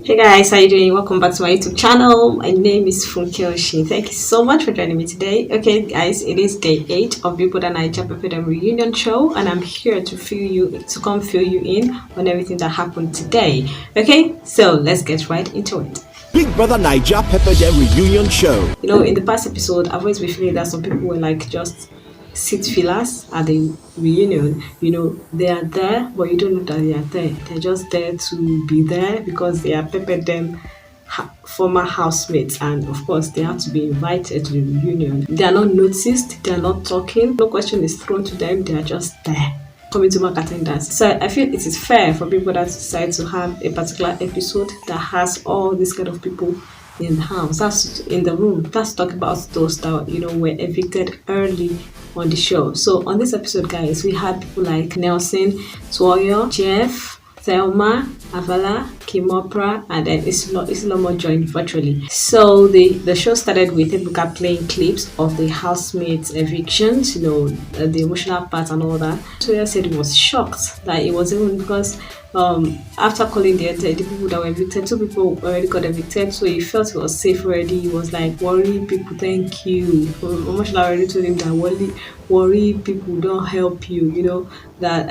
Hey guys, how you doing? Welcome back to my YouTube channel. My name is Funke. Thank you so much for joining me today. Okay guys, it is day 8 of Bbnaija Pepperdem Reunion show, and I'm here to come fill you in on everything that happened today. Okay, so let's get right into it. Bbnaija Pepperdem Reunion show. You know, in the past episode, I've always been feeling that some people were like just seat fillers at the reunion. You know, they are there, but you don't know that they are there. They're just there to be there because they are Pepperdem former housemates, and of course they have to be invited to the reunion. They are not noticed, they are not talking, no question is thrown to them, they are just there coming to mark attendance. So I feel it is fair for people that decide to have a particular episode that has all these kind of people in the house, that's in the room. Let's talk about those that, you know, were evicted early on the show. So on this episode, guys, we had people like Nelson, Toyo, Jeff, Thelma, Avala, Kimopra, and then Islamo joined virtually. So the show started with Ebuka playing clips of the housemates' evictions, you know, the emotional part and all that. Toya said he was shocked that it was even because after calling the people that were evicted, 2 people already got evicted, so he felt he was safe already. He was like, worry people, thank you. Emotional already told him that worry people don't help you, you know, that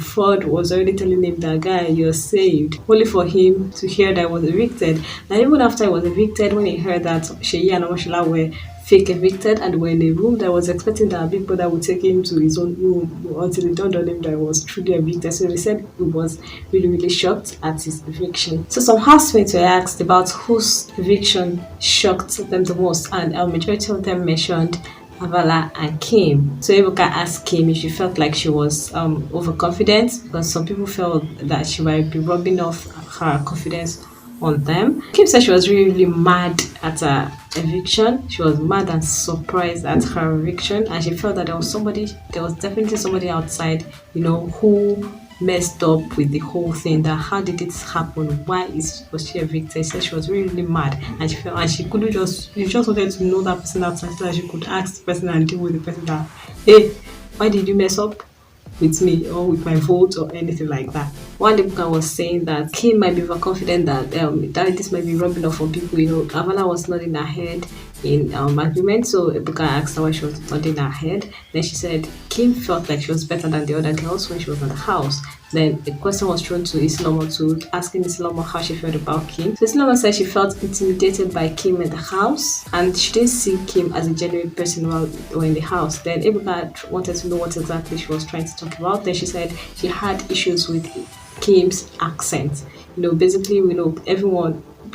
Ford was already telling him that, guy, you're saved, only for him to hear that he was evicted. And even after he was evicted, when he heard that Sheyi and Omoshila were fake evicted and were in a room, that was expecting that big brother would take him to his own room until it dawned on him that he was truly evicted. So they said he was really shocked at his eviction. So some housemates were asked about whose eviction shocked them the most, and a majority of them mentioned Avala and Kim. So Ebuka asked Kim if she felt like she was overconfident, because some people felt that she might be rubbing off her confidence on them. Kim said she was really mad at her eviction. She was mad and surprised at her eviction, and she felt that there was definitely somebody outside, you know, who messed up with the whole thing. That how did it happen? Why was she evicted? She said she was really mad, and she couldn't she just wanted to know that person outside so that she could ask the person and deal with the person that, hey, why did you mess up with me or with my vote or anything like that. One Ebuka was saying that Kim might be overconfident that this might be rubbing off on people. You know, Avala was nodding her head in agreement, so Ebuka asked her why she was nodding her head. Then she said Kim felt like she was better than the other girls when she was in the house. Then the question was thrown to Islamo, asking Islamo how she felt about Kim. So Islamo said she felt intimidated by Kim in the house, and she didn't see Kim as a genuine person while in the house. Then Ebuka wanted to know what exactly she was trying to talk about. Then she said she had issues with Kim's accent. You know, basically, we know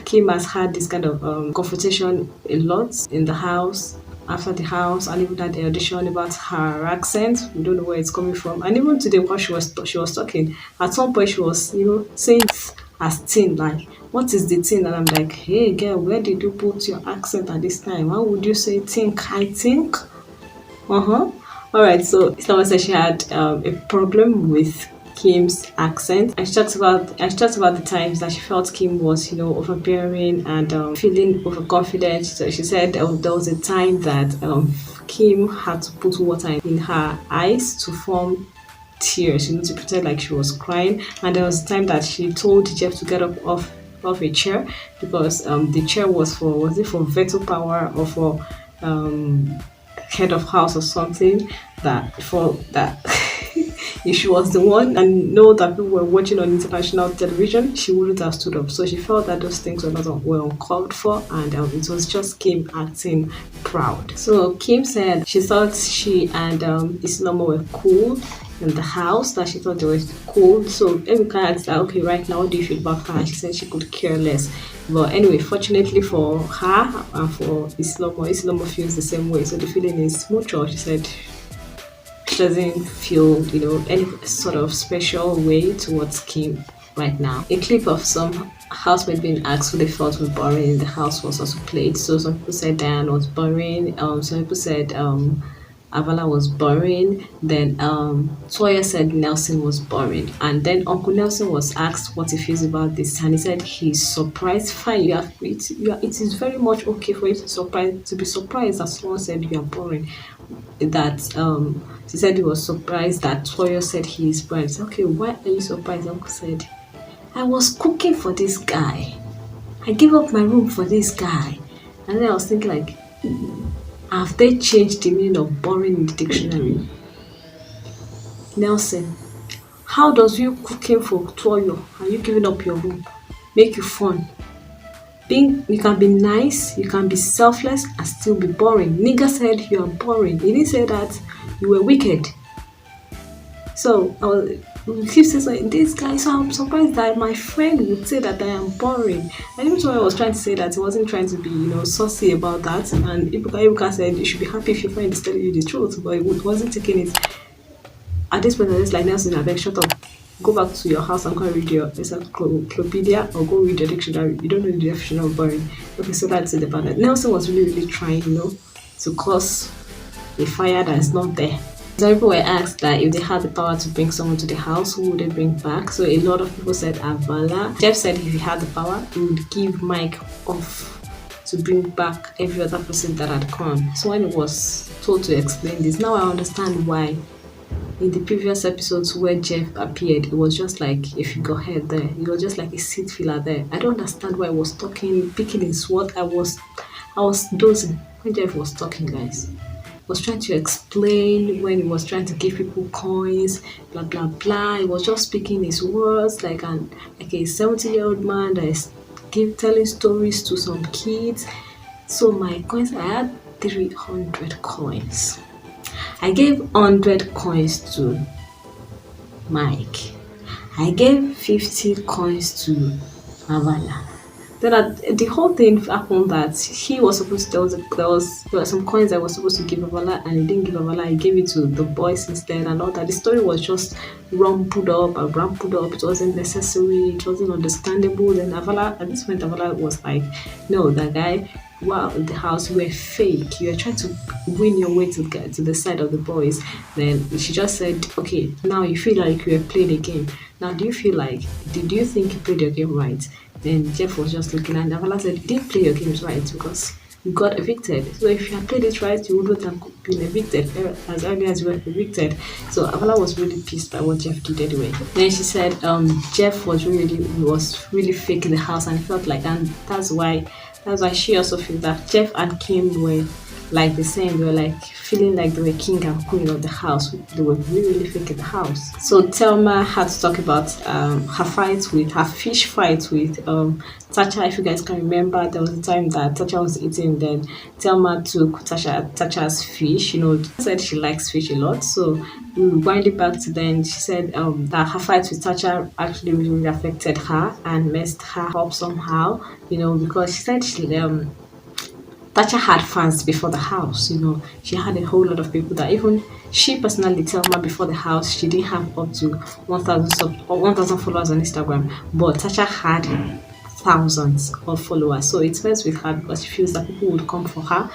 Kim has had this kind of confrontation a lot in the house, after the house, and even at the audition about her accent. We don't know where it's coming from. And even today while she was talking, at some point she was, you know, saying as teen, like, what is the teen? And I'm like, hey girl, where did you put your accent at this time? How would you say think? I think. Alright, so someone said she had a problem with Kim's accent, and she talked about the times that she felt Kim was, you know, overbearing and feeling overconfident. So she said there was a time that Kim had to put water in her eyes to form tears, you know, to pretend like she was crying. And there was a time that she told Jeff to get up off a chair because the chair was for veto power or for head of house or something, if she was the one and know that people were watching on international television, she wouldn't have stood up. So she felt that those things were uncalled for, and it was just Kim acting proud. So Kim said she thought she and Islamo were cool in the house, that she thought they were cool. So Ebuka asked that, okay, right now, what do you feel about her? And she said she could care less. But anyway, fortunately for her and for Islamo feels the same way. So the feeling is mutual. She said she doesn't feel, you know, any sort of special way towards Kim right now. A clip of some housemates being asked who they felt was boring in the house was also played. So some people said Diane was boring. Some people said Avala was boring. Then Toya said Nelson was boring. And then Uncle Nelson was asked what he feels about this, and he said he's surprised. Fine, it is very much okay for you to be surprised that someone said you are boring. That she said he was surprised that Toya said he is boring. Said, okay, why are you surprised? Uncle said, I was cooking for this guy. I gave up my room for this guy. And then I was thinking like, have they changed the meaning of boring in the dictionary? Nelson, how does you cooking for toyo and you giving up your room make you fun? Being you can be nice, you can be selfless and still be boring. Nigga said you are boring. He didn't say that you were wicked. So I was we keep saying like, this guy, so I'm surprised that my friend would say that I am boring. And even though I was trying to say that he wasn't trying to be, saucy about that. And Ibuka said you should be happy if your friend is telling you the truth, but he wasn't taking it. At this point, I was like, Nelson, I beg, shut up. Go back to your house and go and read your encyclopedia or go read your dictionary. You don't know the definition of boring. Okay, so that's it about it. Nelson was really, really trying, to cause a fire that is not there. Some people were asked that if they had the power to bring someone to the house, who would they bring back? So a lot of people said Avala. Jeff said if he had the power, he would give Mike off to bring back every other person that had come. So when he was told to explain this, now I understand why. In the previous episodes where Jeff appeared, it was just like a figurehead there. It was just like a seat filler there. I don't understand why he was talking, picking his word. I was dozing when Jeff was talking, guys. Was trying to explain when he was trying to give people coins, blah blah blah. He was just speaking his words like a 70-year-old man that is telling stories to some kids. So my coins, I had 300 coins. I gave 100 coins to Mike. I gave 50 coins to Avala. Then the whole thing happened that he was supposed to, there were some coins I was supposed to give Avala and he didn't give Avala. He gave it to the boys instead and all that. The story was just rumpled up. It wasn't necessary. It wasn't understandable. Then Avala, at this point, Avala was like, no, that guy. Wow, in the house, you were fake. You were trying to win your way to the side of the boys. Then she just said, okay, now you feel like you were playing a game. Now, do you think you played your game right? Then Jeff was just looking at Avala said, you didn't play your games right because you got evicted. So if you had played it right, you wouldn't have been evicted as early as you were evicted. So Avala was really pissed by what Jeff did anyway. Then she said Jeff was really fake in the house and felt like, and that's why she also feels that Jeff and Kim were like the same. They were like feeling like they were king and queen of the house. They were really fake in the house. So Thelma had to talk about her fish fight with Tacha. If you guys can remember, there was a time that Tacha was eating, then Thelma took Tacha'S fish. Said she likes fish a lot. So we wind it back to then. She said that her fight with Tacha actually really affected her and messed her up somehow. Because she said Tacha had fans before the house. She had a whole lot of people that even she personally, Thelma, before the house, she didn't have up to 1,000 followers on Instagram, but Tacha had thousands of followers. So it messed with her because she feels that people would come for her,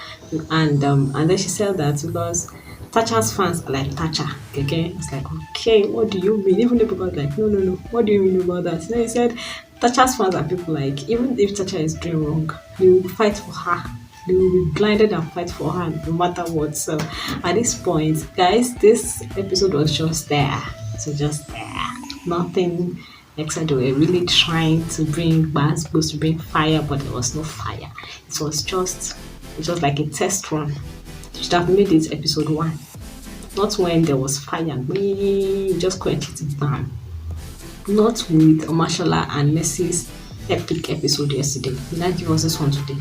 and then she said that because Tacha'S fans are like Tacha. Okay, it's like, okay, what do you mean? Even the people are like, no, what do you mean about that? Then he said Tacha'S fans are people like, even if Tacha is doing wrong, they will fight for her. They will be blinded and fight for her no matter what. So at this point, guys, this episode was just there. So just there. Nothing except they were really trying to bring supposed to bring fire, but there was no fire. It was like a test run. You should have made it episode 1. Not when there was fire. We just quenched it down. Not with Omashola and Messi's epic episode yesterday. We now give us this one today.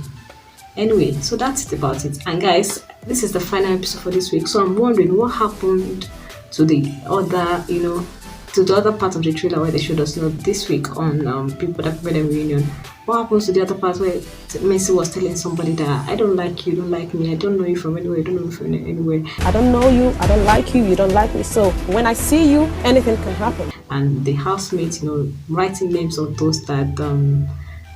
Anyway, so that's it about it. And guys, this is the final episode for this week. So I'm wondering what happened to the other, to the other part of the trailer where they showed us this week on Bbnaija Pepperdem Reunion. What happens to the other part where Messi was telling somebody that I don't like you, you don't like me, I don't know you from anywhere, I don't know you from anywhere. I don't know you, I don't like you, you don't like me. So when I see you, anything can happen. And the housemates, writing names of those that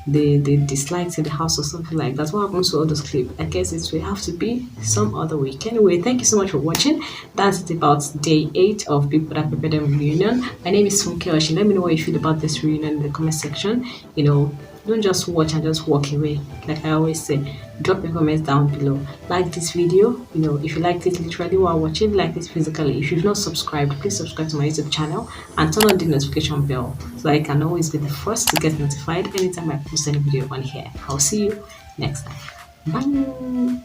they disliked in the house or something like that. What happens to all those clips? I guess it will have to be some other week. Anyway, thank you so much for watching. That's it about day 8 of Bbnaija Pepperdem Reunion. My name is Funke Oshi. Let me know what you feel about this reunion in the comment section. Don't just watch and just walk away. Like I always say, drop your comments down below. Like this video, if you liked it literally while watching, like it physically. If you've not subscribed, please subscribe to my YouTube channel and turn on the notification bell so I can always be the first to get notified anytime I post any video on here. I'll see you next time. Bye.